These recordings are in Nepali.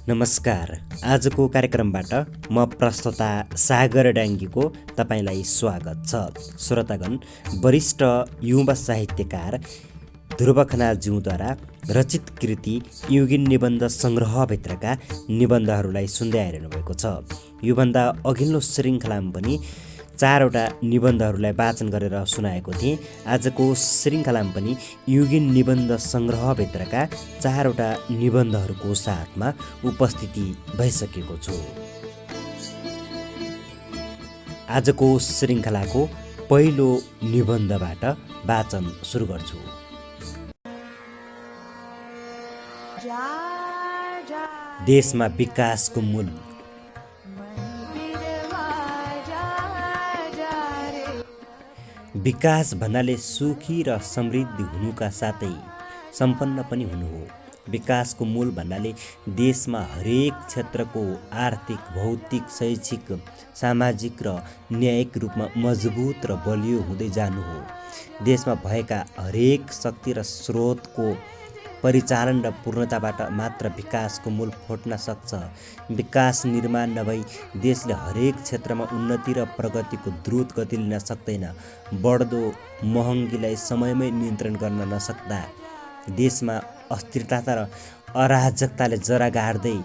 नमस्कार। आजको कार्यक्रमबाट म प्रस्तोता सागर डाङ्गीको तपाईँलाई स्वागत छ। श्रोतागण, वरिष्ठ युवा साहित्यकार ध्रुव खनालज्यूद्वारा रचित कृति युगीन निबन्ध सङ्ग्रहभित्रका निबन्धहरूलाई सुन्दै आइरहनु भएको छ। योभन्दा अघिल्लो श्रृङ्खलामा पनि 4वटा निबन्धहरूलाई वाचन गरेर सुनाएको थिएँ। आजको श्रृङ्खलामा पनि युगीन निबन्ध सङ्ग्रहभित्रका 4वटा निबन्धहरूको साथमा उपस्थिति भइसकेको छु। आजको श्रृङ्खलाको पहिलो निबन्धबाट वाचन सुरु गर्छु। देशमा विकासको मूल। विकास भन्नाले सुखी र समृद्धि हुनुका साथै सम्पन्न पनि हुनु हो। विकासको मूल भन्नाले देशमा हरेक क्षेत्रको आर्थिक, भौतिक, शैक्षिक, सामाजिक र न्यायिक रूपमा मजबुत र बलियो हुँदै जानु हो। देशमा भएका हरेक शक्ति र स्रोतको परिचालन र पूर्णताबाट मात्र विकासको मूल फुट्न सक्छ। विकास निर्माण नभई देशले हरेक क्षेत्रमा उन्नति र प्रगतिको द्रुत गति लिन सक्दैन। बढ्दो महँगीलाई समयमै नियन्त्रण गर्न नसक्दा देशमा अस्थिरता र अराजकताले जरा गाड्दै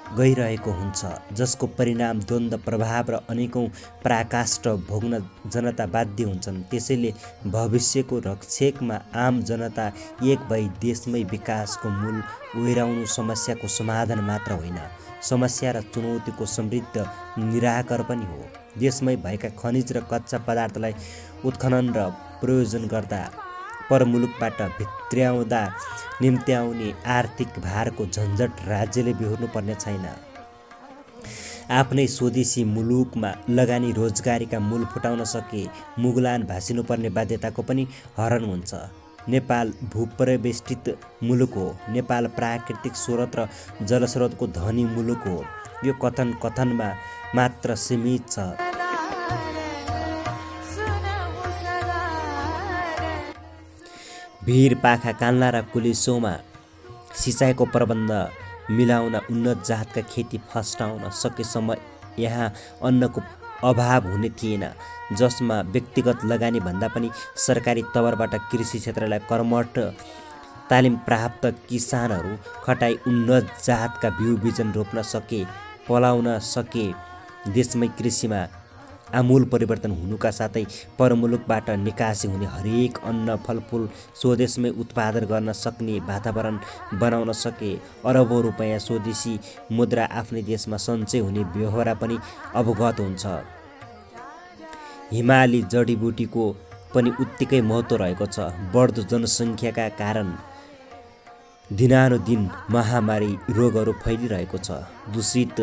गइरहेको हुन्छ, जसको परिणाम द्वन्द्व प्रभाव र अनेकौँ पराकाष्ठ भोग्न जनता बाध्य हुन्छन्। त्यसैले भविष्यको रक्षकमा आम जनता एक भई देशमै विकासको मूल ओइराउनु समस्याको समाधान मात्र होइन, समस्या र चुनौतीको समृद्ध निराकर पनि हो। देशमै भएका खनिज र कच्चा पदार्थलाई उत्खनन र प्रयोजन गर्दा परमुलुकबाट भित्र्याउँदा निम्ति आउने आर्थिक भारको झन्झट राज्यले बिहोर्नु पर्ने छैन। आफ्नै स्वदेशी मुलुकमा लगानी रोजगारीका मूल फुटाउन सके मुगलान भासिनुपर्ने बाध्यताको पनि हरण हुन्छ। नेपाल भूपरिवेष्टित मुलुक हो। नेपाल प्राकृतिक स्रोत र जलस्रोतको धनी मुलुक हो। यो कथनमा मात्र सीमित छ। भिर, पाखा, कान्ला र कुलेसोमा सिँचाइको प्रबन्ध मिलाउन उन्नत जातका खेती फस्टाउन सकेसम्म यहाँ अन्नको अभाव हुने थिएन, जसमा व्यक्तिगत लगानी भन्दा पनि सरकारी तवरबाट कृषि क्षेत्रलाई कर्मठ तालिम प्राप्त किसानहरू खटाई उन्नत जातका बिउ बिजन रोप्न सके, पलाउन सके। देशमै कृषिमा आमूल परिवर्तन हुनुका साथै परमुलुकबाट निकासी हुने हरेक अन्न फलफुल स्वदेशमै उत्पादन गर्न सक्ने वातावरण बनाउन सके। अरबौँ रुपैयाँ स्वदेशी मुद्रा आफ्नै देशमा सञ्चय हुने व्यवहार पनि अवगत हुन्छ। हिमाली जडीबुटीको पनि उत्तिकै महत्त्व रहेको छ। बढ्दो जनसङ्ख्याका कारण दिनानुदिन महामारी रोगहरू फैलिरहेको छ। दूषित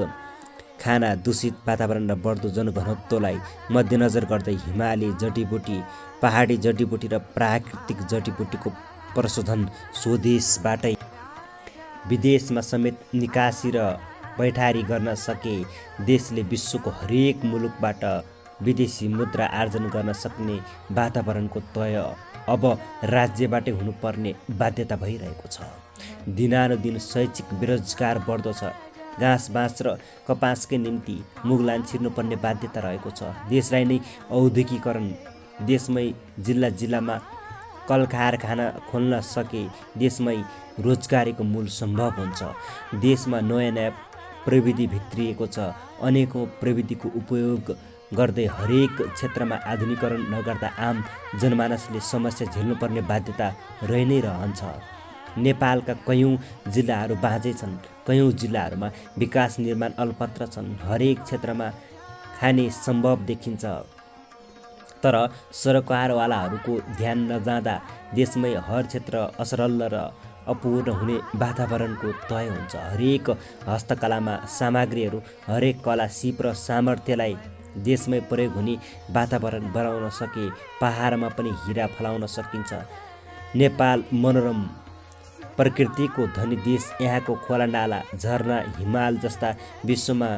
खाना, दूषित वातावरण र बढ्दो जनघनत्वलाई मध्यनजर गर्दै हिमाली जडीबुटी, पहाडी जडीबुटी र प्राकृतिक जडीबुटीको प्रशोधन स्वदेशबाटै विदेशमा समेत निकासी र पैठारी गर्न सके देशले विश्वको हरेक मुलुकबाट विदेशी मुद्रा आर्जन गर्न सक्ने वातावरणको तय अब राज्यबाटै हुनुपर्ने बाध्यता भइरहेको छ। दिनानुदिन शैक्षिक बेरोजगार बढ्दो छ। घाँस, बाँस र कपासकै निम्ति मुगलान छिर्नुपर्ने बाध्यता रहेको छ। देशलाई नै औद्योगिकीकरण, देशमै जिल्ला जिल्लामा कल कारखाना खोल्न सके देशमै रोजगारीको मूल सम्भव हुन्छ। देशमा नयाँ नयाँ प्रविधि भित्रिएको छ। अनेकौँ प्रविधिको उपयोग गर्दै हरेक क्षेत्रमा आधुनिकीकरण नगर्दा आम जनमानसले समस्या झेल्नुपर्ने बाध्यता रहि नै रहन्छ। नेपालका कयौँ जिल्लाहरू बाँझै छन्। कयौँ जिल्लाहरूमा विकास निर्माण अल्पत्र छन्। हरेक क्षेत्रमा खाने सम्भव देखिन्छ, तर सरकारवालाहरूको ध्यान नजाँदा देशमै हर क्षेत्र असरल र अपूर्ण हुने वातावरणको तय हुन्छ। हरेक हस्तकलामा सामग्रीहरू, हरेक कला, सिप र सामर्थ्यलाई देशमै प्रयोग हुने वातावरण बनाउन सके पहाडमा पनि हिरा फलाउन सकिन्छ। नेपाल मनोरम प्रकृतिको धनी देश। यहाँको खोला नाला, झरना, हिमाल जस्ता विश्वमा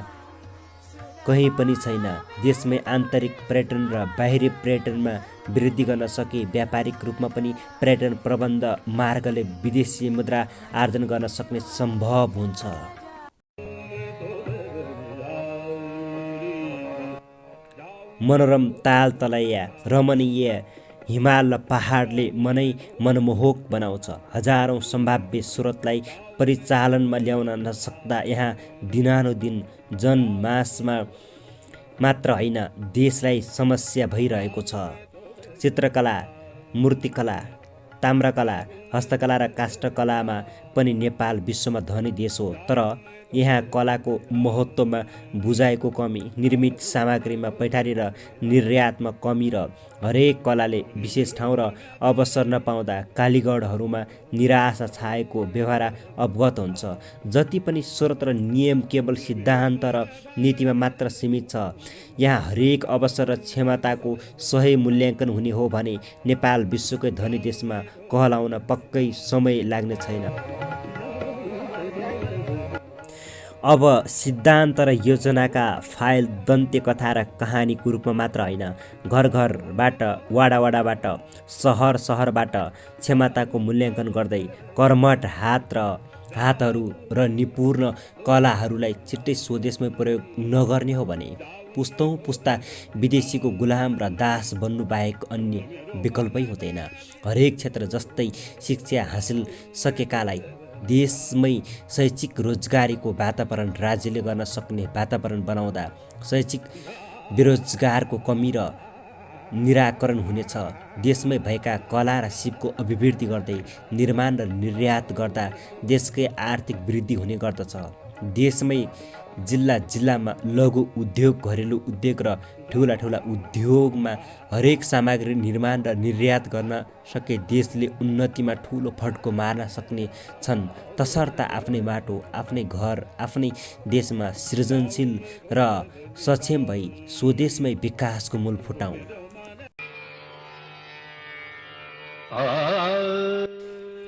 कहीँ पनि छैन। देशमै आन्तरिक पर्यटन र बाहिरी पर्यटनमा वृद्धि गर्न सके व्यापारिक रूपमा पनि पर्यटन प्रबन्ध मार्गले विदेशी मुद्रा आर्जन गर्न सक्ने सम्भव हुन्छ। मनोरम ताल तलैया रमणीय हिमाल र पहाडले मनै मनमोहक बनाउँछ। हजारौँ सम्भाव्य स्रोतलाई परिचालनमा ल्याउन नसक्दा यहाँ दिनानुदिन जनमासमा मात्र होइन देशलाई समस्या भइरहेको छ। चित्रकला, मूर्तिकला, ताम्रकला, हस्तकला र काष्ठकलामा पनि नेपाल विश्वमा धनी देश हो। तर यहाँ कलाको महत्त्वमा बुझाएको कमी, निर्मित सामग्रीमा पैठारी र निर्यातमा कमी र हरेक कलाले विशेष ठाउँ र अवसर नपाउँदा कालीगढहरूमा निराशा छाएको व्यवहार अवगत हुन्छ। जति पनि स्रोत र नियम केवल सिद्धान्त र नीतिमा मात्र सीमित छ। यहाँ हरेक अवसर र क्षमताको सही मूल्याङ्कन हुने हो भने नेपाल विश्वकै धनी देशमा कहलाउन पक्कै समय लाग्ने छैन। अब सिद्धान्त र योजनाका फाइल दन्त्य कथा र कहानीको रूपमा मात्र होइन, घर घरबाट, वाडा वाडाबाट, सहर सहरबाट क्षमताको मूल्याङ्कन गर्दै कर्मठ हातहरू र निपुण कलाहरूलाई छिट्टै स्वदेशमै प्रयोग नगर्ने हो भने पुस्तौँ पुस्ता विदेशीको गुलाम र दास बन्नु बाहेक अन्य विकल्पै हुँदैन। हरेक क्षेत्र जस्तै शिक्षा हासिल सकेकालाई देशमै शैक्षिक रोजगारीको वातावरण राज्यले गर्न सक्ने वातावरण बनाउँदा शैक्षिक बेरोजगारको कमी र निराकरण हुनेछ। देशमै भएका कला र सिपको अभिवृद्धि गर्दै निर्माण र निर्यात गर्दा देशकै आर्थिक वृद्धि हुने गर्दछ। देशमै जिल्ला जिल्लामा लघु उद्योग, घरेलु उद्योग र ठुला ठुला उद्योगमा हरेक सामग्री निर्माण र निर्यात गर्न सके देशले उन्नतिमा ठुलो फड्को मार्न सक्ने छन्। तसर्थ आफ्नै माटो, आफ्नै घर, आफ्नै देशमा सृजनशील र सक्षम भई स्वदेशमै विकासको मूल फुटाउँ।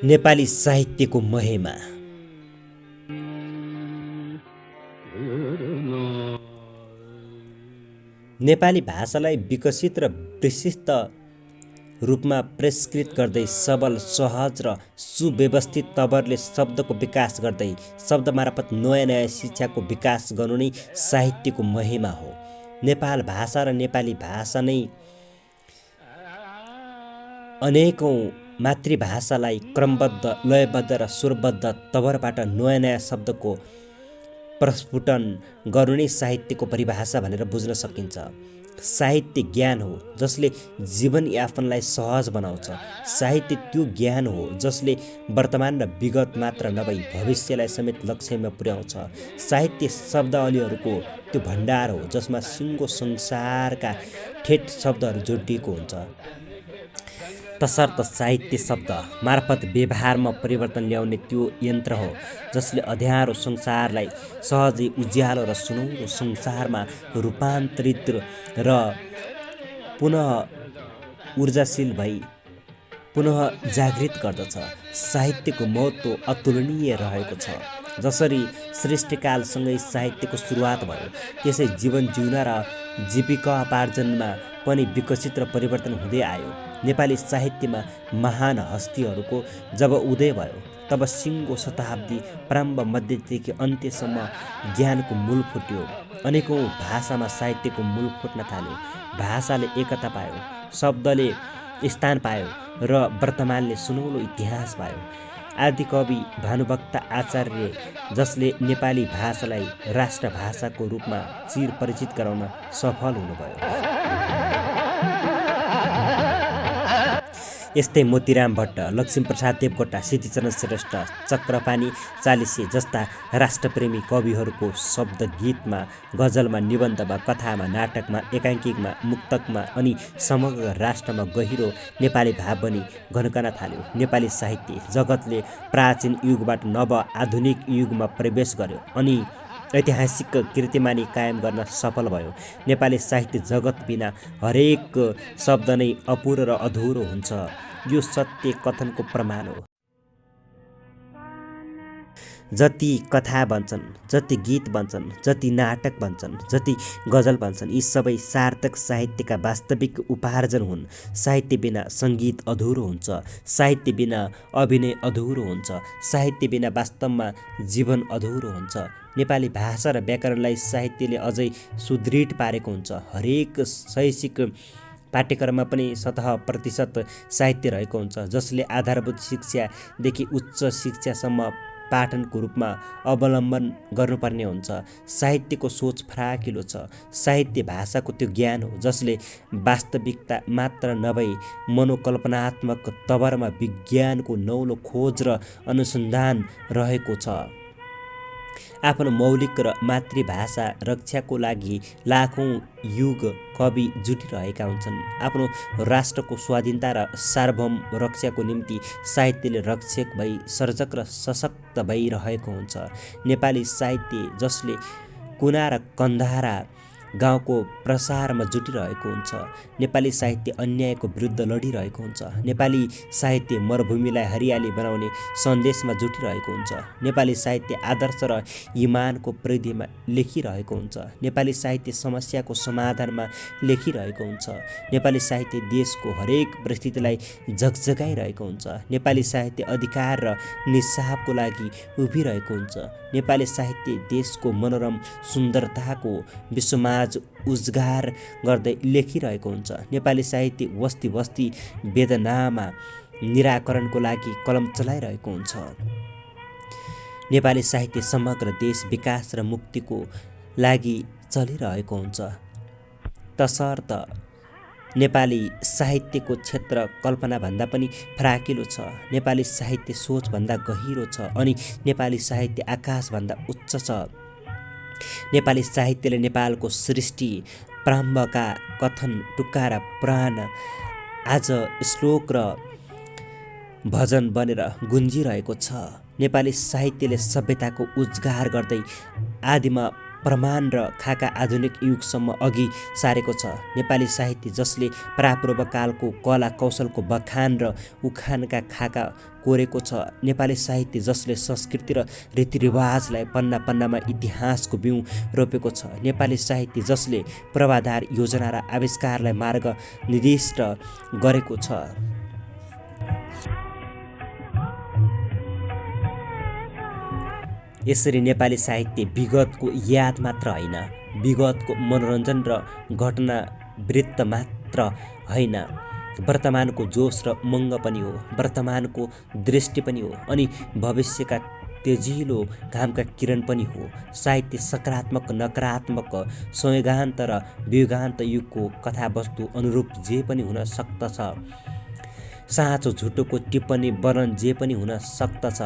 नेपाली साहित्यको महिमा। नेपाली भाषालाई विकसित र विशिष्ट रूपमा परिष्कृत गर्दै सबल, सहज र सुव्यवस्थित तवरले शब्दको विकास गर्दै शब्द मार्फत नयाँ नयाँ शिक्षाको विकास गर्नु नै साहित्यको महिमा हो। नेपाल भाषा र नेपाली भाषा नै अनेकौँ मातृभाषालाई क्रमबद्ध, लयबद्ध र स्वरबद्ध तवरबाट नयाँ नयाँ शब्दको प्रस्फुटन गर्नु नै साहित्यको परिभाषा भनेर बुझ्न सकिन्छ। साहित्य ज्ञान हो जसले जीवनयापनलाई सहज बनाउँछ। साहित्य त्यो ज्ञान हो जसले वर्तमान र विगत मात्र नभई भविष्यलाई समेत लक्ष्यमा पुर्याउँछ। साहित्य शब्दावलीहरूको त्यो भण्डार हो जसमा सिङ्गो संसारका ठेट शब्दहरू जोडिएको हुन्छ। तसर्थ साहित्य शब्द मार्फत व्यवहारमा परिवर्तन ल्याउने त्यो यन्त्र हो जसले अँध्यारो संसारलाई सहजै उज्यालो र सुनौलो संसारमा रूपान्तरित र पुनः ऊर्जाशील भई पुनः जागृत गर्दछ। साहित्यको महत्त्व अतुलनीय रहेको छ। जसरी सृष्टिकालसँगै साहित्यको सुरुवात भयो त्यसै जीवन जिउन र जीविकोपार्जनमा पनि विकसित र परिवर्तन हुँदै आयो। नेपाली साहित्यमा महान हस्तीहरूको जब उदय भयो तब सिङ्गो शताब्दी प्रारम्भ मध्यदेखि अन्त्यसम्म ज्ञानको मूल फुट्यो। अनेकौँ भाषामा साहित्यको मूल फुट्न थाल्यो। भाषाले एकता पायो, शब्दले स्थान पायो र वर्तमानले सुनौलो इतिहास पायो। आदिकवि भानुभक्त आचार्य जसले नेपाली भाषालाई राष्ट्रभाषाको रूपमा चिर परिचित गराउन सफल हुनुभयो। यस्तै मोतीराम भट्ट, लक्ष्मीप्रसाद देवकोटा, सिद्धिचरण श्रेष्ठ, चक्रपाणी चालिसे जस्ता राष्ट्रप्रेमी कविहरूको शब्द गीतमा, गजलमा, निबन्धमा, कथामा, नाटकमा, एकाङ्किकमा, मुक्तकमा अनि समग्र राष्ट्रमा गहिरो नेपाली भाव बनी घनकन थाल्यो। नेपाली साहित्य जगतले प्राचीन युगबाट नव आधुनिक युगमा प्रवेश गर्यो अनि ऐतिहासिक कीर्तिमानी कायम गर्न सफल भयो। नेपाली साहित्य जगत बिना हरेक शब्द नै अपूर्ण र अधुरो हुन्छ। यो सत्य कथनको प्रमाण हो। जति कथा बन्छन्, जति गीत बन्छन्, जति नाटक बन्छन्, जति गजल बन्छन्, यी सबै सार्थक साहित्यका वास्तविक उपार्जन हुन्। साहित्य बिना सङ्गीत अधुरो हुन्छ, साहित्य बिना अभिनय अधुरो हुन्छ, साहित्य बिना वास्तवमा जीवन अधुरो हुन्छ। नेपाली भाषा र व्याकरणलाई साहित्यले अझै सुदृढ पारेको हुन्छ। हरेक शैक्षिक पाठ्यक्रममा पनि 100% साहित्य रहेको हुन्छ, जसले आधारभूत शिक्षादेखि उच्च शिक्षासम्म पाठनको रूपमा अवलम्बन गर्नुपर्ने हुन्छ। साहित्यको सोच फराकिलो छ। साहित्य भाषाको त्यो ज्ञान हो जसले वास्तविकता मात्र नभई मनोकल्पनात्मक तवरमा विज्ञानको नौलो खोज र अनुसन्धान रहेको छ। आफ्नो मौलिक र मातृभाषा रक्षाको लागि लाखौँ युग कवि जुटिरहेका हुन्छन्। आफ्नो राष्ट्रको स्वाधीनता र सार्वभौम रक्षाको निम्ति साहित्यले रक्षक भई सर्जक र सशक्त भइरहेको हुन्छ। नेपाली साहित्य जसले कुना र कन्धारा गाउँको प्रसारमा जुटिरहेको हुन्छ। नेपाली साहित्य अन्यायको विरुद्ध लडिरहेको हुन्छ। नेपाली साहित्य मरुभूमिलाई हरियाली बनाउने सन्देशमा जुटिरहेको हुन्छ। नेपाली साहित्य आदर्श र इमानको परिधिमा लेखिरहेको हुन्छ। नेपाली साहित्य समस्याको समाधानमा लेखिरहेको हुन्छ। नेपाली साहित्य देशको हरेक परिस्थितिलाई झकझकाइरहेको हुन्छ। नेपाली साहित्य अधिकार र निस्साबको लागि उभिरहेको हुन्छ। नेपाली साहित्य देशको मनोरम सुन्दरताको विश्वमाझ उजगार गर्दै लेखिरहेको हुन्छ। नेपाली साहित्य बस्ती बस्ती वेदनामा निराकरणको लागि कलम चलाइरहेको हुन्छ। नेपाली साहित्य समग्र देश विकास र मुक्तिको लागि चलिरहेको हुन्छ। तसर्थ नेपाली साहित्यको क्षेत्र कल्पनाभन्दा पनि फराकिलो छ। नेपाली साहित्य सोचभन्दा गहिरो छ अनि नेपाली साहित्य आकाशभन्दा उच्च छ। नेपाली साहित्यले नेपालको सृष्टि प्रारम्भका कथन टुक्का र पुराण आज श्लोक र भजन बनेर गुन्जिरहेको छ। नेपाली साहित्यले सभ्यताको उजगार गर्दै आदिमा प्रमाण र खाका आधुनिक युगसम्म अघि सारेको छ। नेपाली साहित्य जसले परापूर्व कालको कला कौशलको बखान र उखानका खाका कोरेको छ। नेपाली साहित्य जसले संस्कृति र रीतिरिवाजलाई पन्ना पन्नामा इतिहासको बिउ रोपेको छ। नेपाली साहित्य जसले पूर्वाधार योजना र आविष्कारलाई मार्ग निर्दिष्ट गरेको छ। यसरी नेपाली साहित्य विगतको याद मात्र होइन, विगतको मनोरञ्जन र घटना वृत्त मात्र होइन, वर्तमानको जोस र मङ्ग पनि हो, वर्तमानको दृष्टि पनि हो अनि भविष्यका तेजिलो घामका किरण पनि हो। साहित्य सकारात्मक नकारात्मक संयोगान्त र वियोगान्त युगको कथावस्तु अनुरूप जे पनि हुन सक्दछ। साँचो झुटोको टिप्पणी वर्णन जे पनि हुन सक्दछ,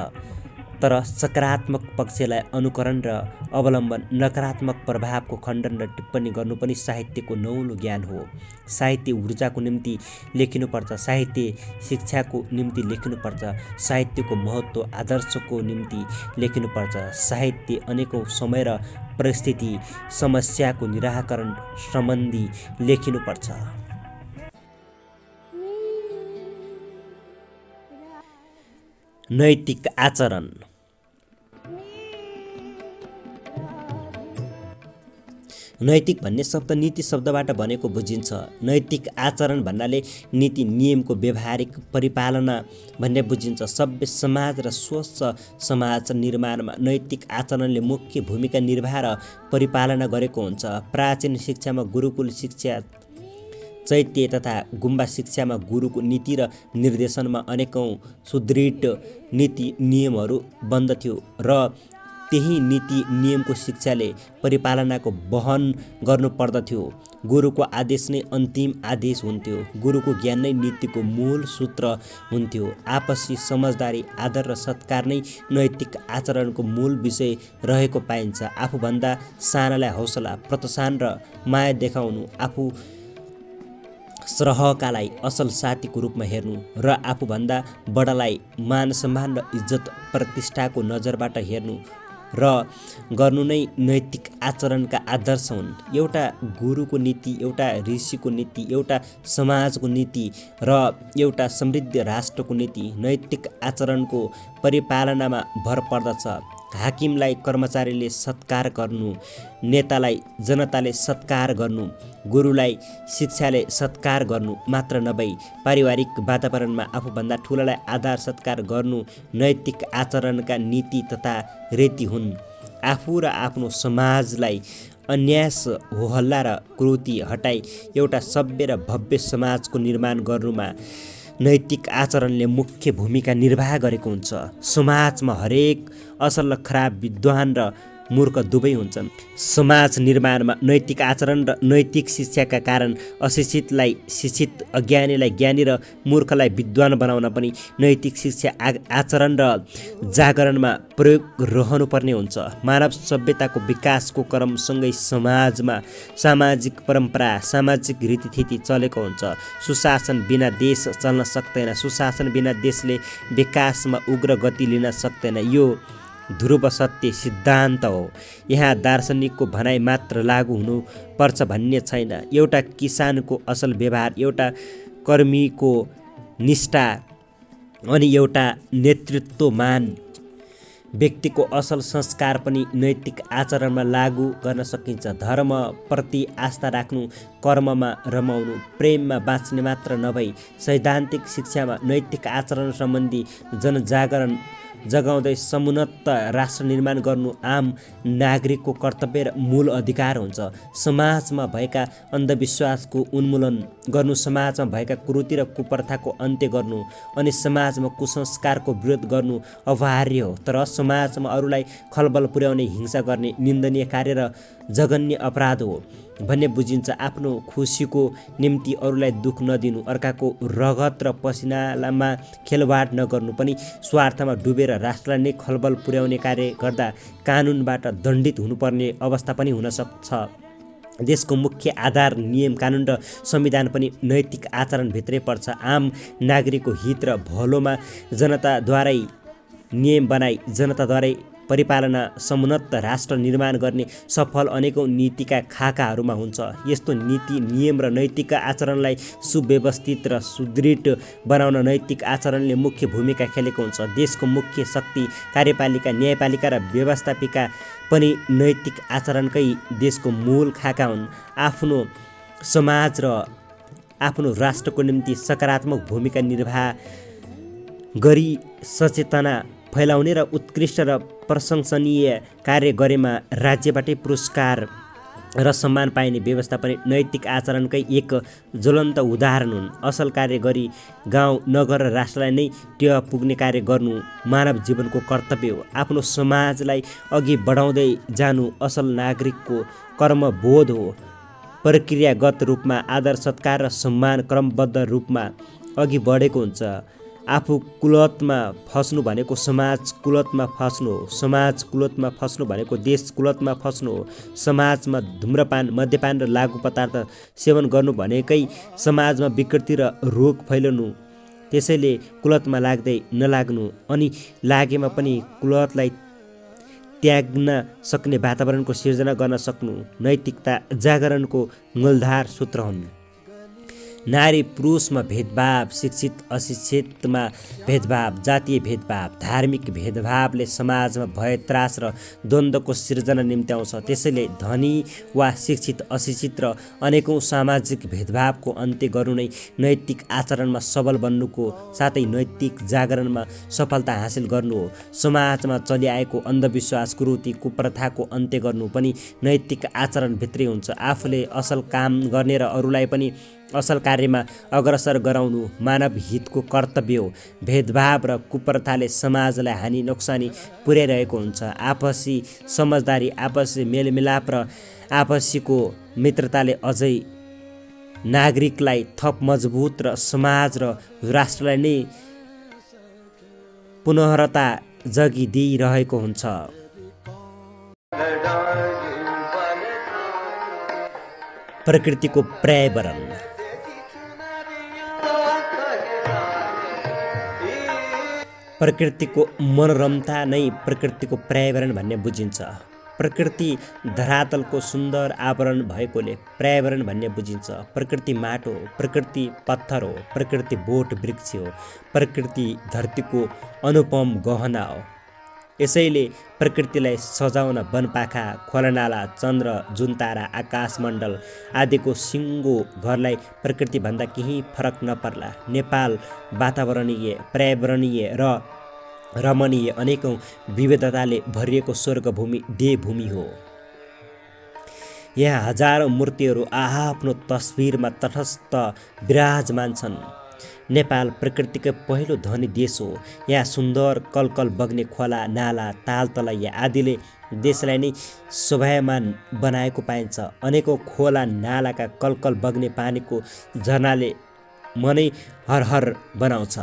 तर सकारात्मक पक्षलाई अनुकरण र अवलम्बन, नकारात्मक प्रभावको खण्डन र टिप्पणी गर्नु पनि साहित्यको नौलो ज्ञान हो। साहित्य ऊर्जाको निम्ति लेखिनुपर्छ, साहित्य शिक्षाको निम्ति लेखिनुपर्छ, साहित्यको महत्त्व आदर्शको निम्ति लेखिनुपर्छ। साहित्य अनेकौँ समय र परिस्थिति समस्याको निराकरण सम्बन्धी लेखिनुपर्छ। नैतिक आचरण। नैतिक भन्ने शब्द नीति शब्दबाट बनेको बुझिन्छ। नैतिक आचरण भन्नाले नीति नियमको व्यावहारिक परिपालना भन्ने बुझिन्छ। सभ्य समाज र स्वस्थ समाज निर्माणमा नैतिक आचरणले मुख्य भूमिका निर्वाह र परिपालना गरेको हुन्छ। प्राचीन शिक्षामा गुरुकुल शिक्षा, चैत्य तथा गुम्बा शिक्षामा गुरुको नीति र निर्देशनमा अनेकौँ सुदृढ नीति नियमहरू बन्दथ्यो र त्यही नीति नियमको शिक्षाले परिपालनाको वहन गर्नुपर्दथ्यो। गुरुको आदेश नै अन्तिम आदेश हुन्थ्यो। गुरुको ज्ञान नै नीतिको मूल सूत्र हुन्थ्यो। आपसी समझदारी, आदर र सत्कार नै नैतिक आचरणको मूल विषय रहेको पाइन्छ। आफूभन्दा सानालाई हौसला, प्रोत्साहन र माया देखाउनु, आफू सरहकालाई असल साथीको रूपमा हेर्नु र आफूभन्दा बडालाई मान सम्मान र इज्जत प्रतिष्ठाको नजरबाट हेर्नु र गर्नु नै नैतिक आचरणका आदर्श हुन्। एउटा गुरुको नीति, एउटा ऋषिको नीति, एउटा समाजको नीति र एउटा समृद्ध राष्ट्रको नीति नैतिक आचरणको परिपालनामा भर पर्दछ। हाकिमलाई कर्मचारीले सत्कार गर्नु, नेतालाई जनताले सत्कार गर्नु, गुरुलाई शिक्षाले सत्कार गर्नु मात्र नभई पारिवारिक वातावरणमा आफूभन्दा ठुलालाई आदर सत्कार गर्नु नैतिक आचरणका नीति तथा रीति हुन्। आफू र आफ्नो समाजलाई अन्यास होहल्ला र क्रोधी हटाई एउटा सभ्य र भव्य समाजको निर्माण गर्नुमा नैतिक आचरणले मुख्य भूमिका निर्वाह गरेको हुन्छ। समाजमा हरेक असल र खराब, विद्वान र मूर्ख दुवै हुन्छन्। समाज निर्माणमा नैतिक आचरण र नैतिक शिक्षाका कारण अशिक्षितलाई शिक्षित, अज्ञानीलाई ज्ञानी र मूर्खलाई विद्वान बनाउन पनि नैतिक शिक्षा आचरण र जागरणमा प्रयोग रहनुपर्ने हुन्छ। मानव सभ्यताको विकासको क्रमसँगै समाजमा सामाजिक परम्परा, सामाजिक रीतिथिति चलेको हुन्छ। सुशासन बिना देश चल्न सक्दैन। सुशासन बिना देशले विकासमा उग्र गति लिन सक्दैन। यो ध्रुव सत्य सिद्धान्त हो। यहाँ दार्शनिकको भनाइ मात्र लागू हुनुपर्छ भन्ने छैन। एउटा किसानको असल व्यवहार, एउटा कर्मीको निष्ठा अनि एउटा नेतृत्वमान व्यक्तिको असल संस्कार पनि नैतिक आचरणमा लागू गर्न सकिन्छ। धर्मप्रति आस्था राख्नु, कर्ममा रमाउनु, प्रेममा बाँच्ने मात्र नभई सैद्धान्तिक शिक्षामा नैतिक आचरण सम्बन्धी जनजागरण जगाउँदै समुन्नत राष्ट्र निर्माण गर्नु आम नागरिकको कर्तव्य र मूल अधिकार हुन्छ। समाजमा भएका अन्धविश्वासको उन्मूलन गर्नु, समाजमा भएका कुरीति र कुप्रथाको अन्त्य गर्नु अनि समाजमा कुसंस्कारको विरोध गर्नु अनिवार्य हो। तर समाजमा अरूलाई खलबल पुर्याउने, हिंसा गर्ने निन्दनीय कार्य र जघन्य अपराध हो भन्ने बुझिन्छ। आफ्नो खुसीको निम्ति अरूलाई दुःख नदिनु, अर्काको रगत र पसिनामा खेलवाड नगर्नु पनि स्वार्थमा डुबेर राष्ट्रलाई नै खलबल पुर्याउने कार्य गर्दा कानुनबाट दण्डित हुनुपर्ने अवस्था पनि हुन सक्छ। देशको मुख्य आधार नियम कानुन र संविधान पनि नैतिक आचरणभित्रै पर्छ। आम नागरिकको हित र भलोमा जनताद्वारै नियम बनाई जनताद्वारै परिपालना समुन्नत राष्ट्र निर्माण गर्ने सफल अनेकौं नीतिका खाकाहरूमा हुन्छ। यस्तो नीति, नियम र नैतिक आचरणलाई सुव्यवस्थित र सुदृढ बनाउन नैतिक आचरणले मुख्य भूमिका खेलेको हुन्छ। देशको मुख्य शक्ति कार्यपालिका, न्यायपालिका र व्यवस्थापिका पनि नैतिक आचरणकै देशको मूल खाका हुन्। आफ्नो समाज र आफ्नो राष्ट्रको निम्ति सकारात्मक भूमिका निर्वाह गरी सचेतना फैलाउने र उत्कृष्ट र प्रशंसनीय कार्य गरेमा राज्यबाटै पुरस्कार र सम्मान पाइने व्यवस्था पनि नैतिक आचरणकै एक ज्वलन्त उदाहरण हुन्। असल कार्य गरी गाउँ, नगर र राष्ट्रलाई नै टेवा पुग्ने कार्य गर्नु मानव जीवनको कर्तव्य हो। आफ्नो समाजलाई अघि बढाउँदै जानु असल नागरिकको कर्मबोध हो। प्रक्रियागत रूपमा आदर, सत्कार र सम्मान क्रमबद्ध रूपमा अघि बढेको हुन्छ। आफू कुलतमा फस्नु भनेको समाज कुलतमा फस्नु हो। समाज कुलतमा फस्नु भनेको देश कुलतमा फस्नु हो। समाजमा धूम्रपान, मद्यपान र लागु पदार्थ सेवन गर्नु भनेकै समाजमा विकृति र रोग फैलाउनु। त्यसैले कुलतमा लाग्दै नलाग्नु अनि लागेमा पनि कुलतलाई त्याग्न सक्ने वातावरणको सिर्जना गर्न सक्नु नैतिकता जागरणको मूलधार सूत्र हुन्। नारी पुरुषमा भेदभाव, शिक्षित अशिक्षितमा भेदभाव, जातीय भेदभाव, धार्मिक भेदभावले समाजमा भय, त्रास र द्वन्द्वको सिर्जना निम्त्याउँछ। त्यसैले धनी वा शिक्षित अशिक्षित र अनेकौं सामाजिक भेदभावको अन्त्य गर्नु नै नैतिक आचरणमा सबल बन्नुको साथै नैतिक जागरणमा सफलता हासिल गर्नु हो। समाजमा चलिआएको अन्धविश्वास, कुरीति, कुप्रथाको अन्त्य गर्नु पनि नैतिक आचरणभित्रै हुन्छ। आफूले असल काम गर्ने र अरूलाई पनि असल कार्यमा अग्रसर गराउनु मानव हितको कर्तव्य हो। भेदभाव र कुप्रथाले समाजलाई हानि नोक्सानी पुर्याइरहेको हुन्छ। आपसी समझदारी, आपसी मेलमिलाप र आपसीको मित्रताले अझै नागरिकलाई थप मजबुत र समाज र राष्ट्रलाई नै पुनःरता जगिदिइरहेको हुन्छ। प्रकृतिको पर्यावरण। प्रकृतिको मनोरमता नै प्रकृतिको पर्यावरण भन्ने बुझिन्छ। प्रकृति धरातलको सुन्दर आवरण भएकोले पर्यावरण भन्ने बुझिन्छ। प्रकृति माटो हो, प्रकृति पत्थर हो, प्रकृति बोट वृक्ष हो, प्रकृति धरतीको अनुपम गहना हो। यसैले प्रकृतिलाई सजाउन वनपाखा, खोलानाला, चन्द्र, जुनतारा, आकाशमण्डल आदिको सिङ्गो घरलाई प्रकृतिभन्दा केही फरक नपर्ला। नेपाल वातावरणीय, पर्यावरणीय र रमणीय अनेकौँ विविधताले भरिएको स्वर्गभूमि देवभूमि हो। यहाँ हजारौँ मूर्तिहरू आआफ्नो तस्बिरमा तटस्थ विराजमान छन्। नेपाल प्रकृतिकै पहिलो धनी देश हो। यहाँ सुन्दर कलकल बग्ने खोला, नाला, ताल तलैया आदिले देशलाई नै शोभायमान बनाएको पाइन्छ। अनेकौँ खोला नालाका कलकल बग्ने पानीको झरनाले मनै हरहर बनाउँछ।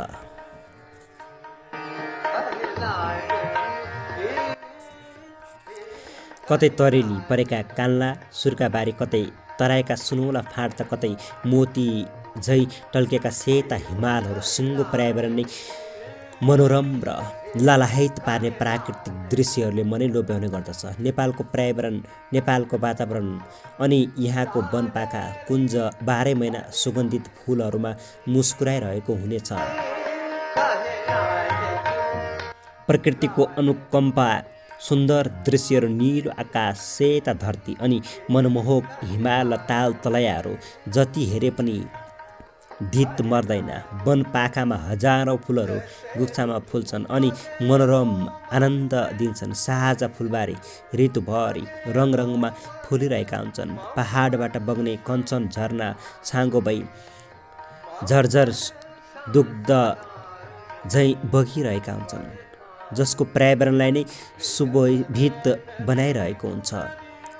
कतै तरेली परेका कान्ला सुर्खाबारी, कतै तराईका सुनौला फाँट त कतै मोती झै टल्केका सेता हिमालहरू सिङ्गो पर्यावरण नै मनोरम र ललाहित पार्ने प्राकृतिक दृश्यहरूले मनै लोभ्याउने गर्दछ। नेपालको पर्यावरण, नेपालको वातावरण अनि यहाँको वनपाखा कुञ्ज 12 महिना सुगन्धित फुलहरूमा मुस्कुराइरहेको हुनेछ। प्रकृतिको अनुकम्पा, सुन्दर दृश्यहरू, नीलो आकाश, सेता धरती अनि मनमोहक हिमाल ताल तलैयाहरू जति हेरे पनि धित मर्दैन। वनपाखामा हजारौँ फुलहरू गुच्छामा फुल्छन् अनि मनोरम आनन्द दिन्छन्। साझा फुलबारी ऋतुभरि रङरङमा फुलिरहेका हुन्छन्। पहाडबाट बग्ने कञ्चन झरना छाँगो भई झरझर दुग्ध झैँ बगिरहेका हुन्छन्, जसको पर्यावरणलाई नै सुशोभित बनाइरहेको हुन्छ।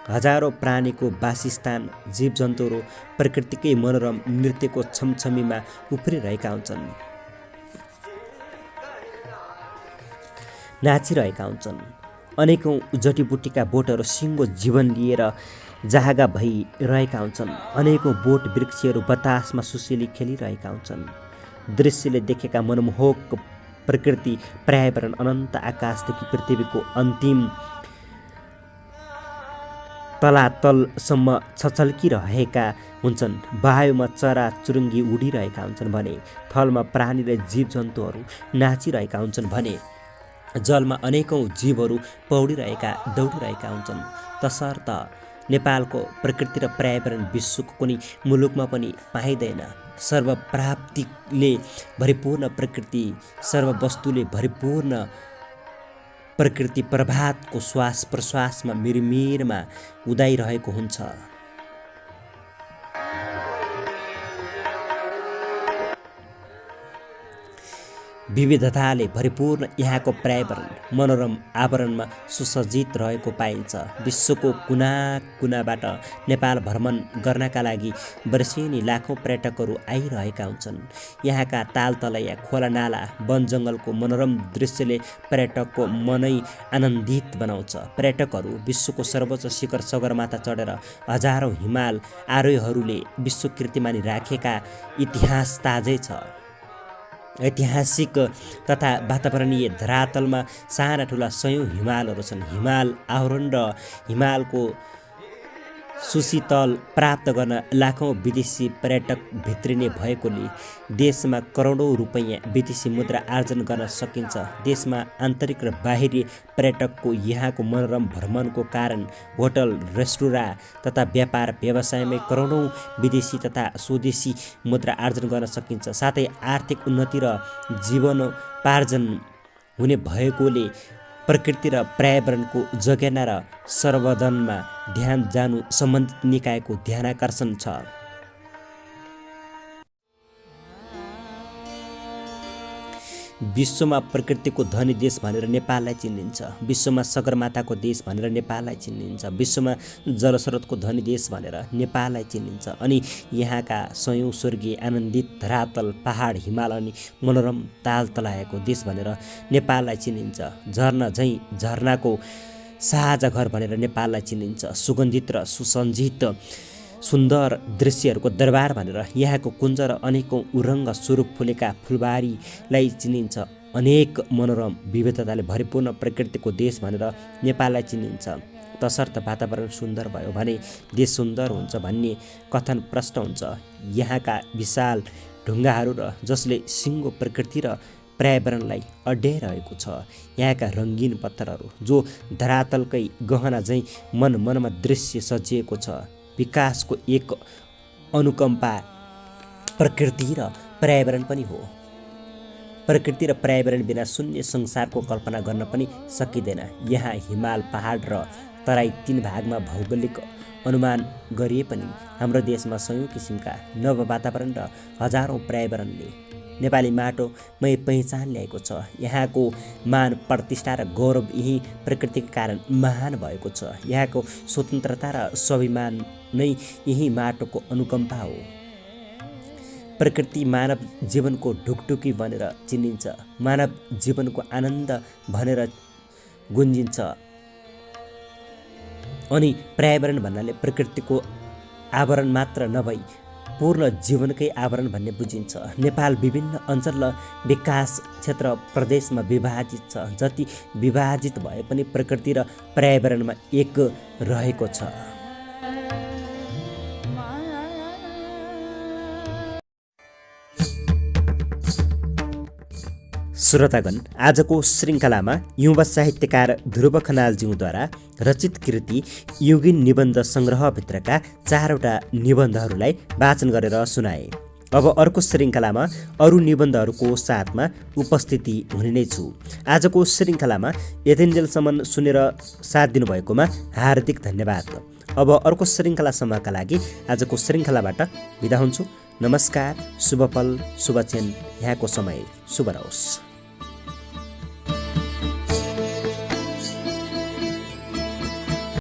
हजारौँ प्राणीको वासस्थान, जीवजन्तुहरू प्रकृतिकै मनोरम नृत्यको छमछमीमा उफ्रिरहेका हुन्छन्, नाचिरहेका हुन्छन्। अनेकौँ जडीबुटीका बोटहरू सिङ्गो जीवन लिएर जहागा भइरहेका हुन्छन्। अनेकौँ बोट वृक्षहरू बतासमा सुसेली खेलिरहेका हुन्छन्। दृश्यले देखेका मनमोहक प्रकृति पर्यावरण अनन्त आकाशदेखि पृथ्वीको अन्तिम तलातलसम्म छचल्किरहेका हुन्छन्। वायुमा चरा चुरुङ्गी उडिरहेका हुन्छन् भने थलमा प्राणी र जीवजन्तुहरू नाचिरहेका हुन्छन् भने जलमा अनेकौँ जीवहरू पौडिरहेका दौडिरहेका हुन्छन्। तसर्थ नेपालको प्रकृति र पर्यावरण विश्वको कुनै मुलुकमा पनि पाइँदैन। सर्वप्राप्तिले भरिपूर्ण प्रकृति, सर्ववस्तुले भरिपूर्ण प्रकृति प्रभातको श्वास प्रश्वासमा मिरमिरमा उदाइरहेको हुन्छ। विविधताले भरिपूर्ण यहाँको पर्यावरण मनोरम आवरणमा सुसज्जित रहेको पाइन्छ। विश्वको कुना कुनाबाट नेपाल भ्रमण गर्नका लागि वर्षेनी लाखौँ पर्यटकहरू आइरहेका हुन्छन्। यहाँका तालतलैया, खोला नाला, वन जङ्गलको मनोरम दृश्यले पर्यटकको मनै आनन्दित बनाउँछ। पर्यटकहरू विश्वको सर्वोच्च शिखर सगरमाथा चढेर हजारौँ हिमाल आरोहीहरूले विश्व कीर्तिमानी राखेका इतिहास ताजै छ। ऐतिहासिक तथा वातावरणीय धरातलमा साना ठुला सयौँ हिमालहरू छन्। हिमाल आरोहण र हिमालको सुशीतल प्राप्त गर्न लाखौँ विदेशी पर्यटक भित्रिने भएकोले देशमा करोडौँ रुपैयाँ विदेशी मुद्रा आर्जन गर्न सकिन्छ। देशमा आन्तरिक र बाहिरी पर्यटकको यहाँको मनोरम भ्रमणको कारण होटल, रेस्टुराँ तथा व्यापार व्यवसायमै करोडौँ विदेशी तथा स्वदेशी मुद्रा आर्जन गर्न सकिन्छ। साथै आर्थिक उन्नति र जीवनोपार्जन हुने भएकोले प्रकृति र पर्यावरणको जगेर्ना र सर्वधनमा ध्यान जानु सम्बन्धित निकायको ध्यानाकर्षण छ। विश्वमा प्रकृतिको धनी देश भनेर नेपाललाई चिनिन्छ। विश्वमा सगरमाथाको देश भनेर नेपाललाई चिनिन्छ। विश्वमा जलस्रोतको धनी देश भनेर नेपाललाई चिनिन्छ। अनि यहाँका सयौँ स्वर्गीय आनन्दित धरातल, पहाड, हिमाल अनि मनोरम ताल तलाएको देश भनेर नेपाललाई चिनिन्छ। झरना झैँ झरनाको साझा घर भनेर नेपाललाई चिनिन्छ। सुगन्धित र सुसज्जित सुन्दर दृश्यहरूको दरबार भनेर यहाँको कुञ्ज र अनेकौँ उरङ्ग स्वरूप फुलेका फुलबारीलाई चिनिन्छ। अनेक मनोरम विविधताले भरिपूर्ण प्रकृतिको देश भनेर नेपाललाई चिनिन्छ। तसर्थ वातावरण सुन्दर भयो भने देश सुन्दर हुन्छ भन्ने कथन प्रष्ट हुन्छ। यहाँका विशाल ढुङ्गाहरू र जसले सिङ्गो प्रकृति र पर्यावरणलाई अड्याइरहेको छ। यहाँका रङ्गीन पत्थरहरू जो धरातलकै गहना झैँ मनमा दृश्य सजिएको छ। विकासको एक अनुकम्पा प्रकृति र पर्यावरण पनि हो। प्रकृति र पर्यावरण बिना शून्य संसारको कल्पना गर्न पनि सकिँदैन। यहाँ हिमाल, पहाड र तराई 3 भागमा भौगोलिक अनुमान गरिए पनि हाम्रो देशमा सयौं किसिमका नव वातावरण र हजारौं पर्यावरणले नेपाली माटोमै पहिचान ल्याएको छ। यहाँको मान, प्रतिष्ठा र गौरव यही प्रकृतिका कारण महान भएको छ। यहाँको स्वतन्त्रता र स्वाभिमान नै यही माटोको अनुकम्पा हो। प्रकृति मानव जीवनको ढुकढुकी भनेर चिनिन्छ, मानव जीवनको आनन्द भनेर गुन्जिन्छ अनि पर्यावरण भन्नाले प्रकृतिको आवरण मात्र नभई पूर्ण जीवनकै आवरण भन्ने बुझिन्छ। नेपाल विभिन्न अञ्चल र विकास क्षेत्र प्रदेशमा विभाजित छ। जति विभाजित भए पनि प्रकृति र पर्यावरणमा एक रहेको छ। श्रोतागण, आजको श्रृङ्खलामा युवा साहित्यकार ध्रुव खनालज्यूद्वारा रचित कृति युगीन निबन्ध सङ्ग्रहभित्रका 4वटा निबन्धहरूलाई वाचन गरेर सुनाए। अब अर्को श्रृङ्खलामा अरू निबन्धहरूको साथमा उपस्थिति हुने नै छु। आजको श्रृङ्खलामा यतिन्जेलसम्म सुनेर साथ दिनुभएकोमा हार्दिक धन्यवाद। अब अर्को श्रृङ्खलासम्मका लागि आजको श्रृङ्खलाबाट बिदा हुन्छु। नमस्कार, शुभ पल, शुभ क्षण, यहाँको समय शुभ रहोस्।